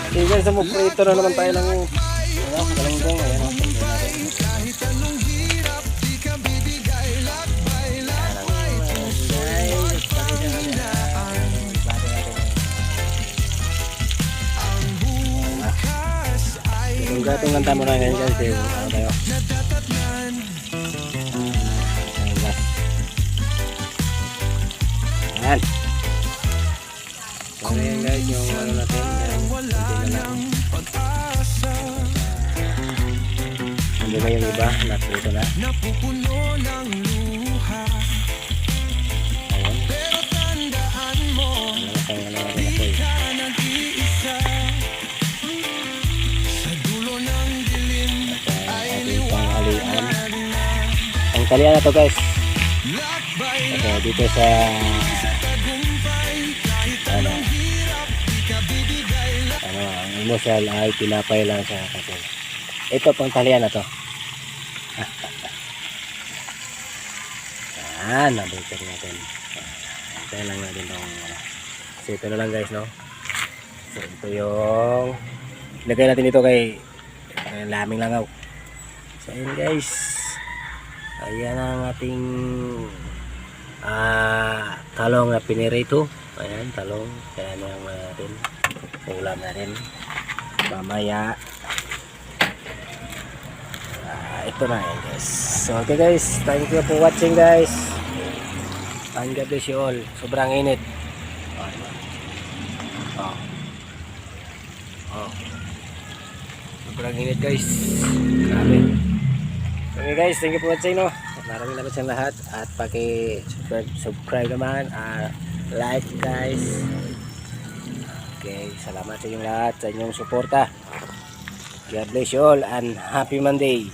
Okay guys, sumuprito na naman tayo ng galunggong. Ayan o. Yung gatong kanta mo na ngayon guys. Ano tayo? Ayan. So ayan guys, yung ano natin. Kunti na lang. Hindi na yung iba. Naprito na. Napupuno ng luha. Ayan. Pero tandaan mo, di ka nag-iisa. Sa dulo ng dilim ay liwanag na. Ang talian na to guys. Lakbay So dito sa tagumpay, kahit anong hirap, di ka bibigay. ang almusal ay tinapay lang sa kapatid. Ito pang talian na to. Yan, nabukir natin. Kaya lang natin itong so ito na lang guys, no? So ito yung ilagay natin ito kay laming langaw. So ayun guys, ayan ang ating talong na pinirito. Ayan, talong. Kaya naman natin ulam natin mamaya. Ito na yan guys. So okay guys, thank you for watching guys. And God bless you all. Sobrang init. Sobrang init guys. Grabe. Okay guys, thank you for watching, no. Maraming salamat sa lahat at paki-subscribe naman, like guys. Okay, salamat sa inyong lahat, sa inyong suporta. God bless you all and happy Monday.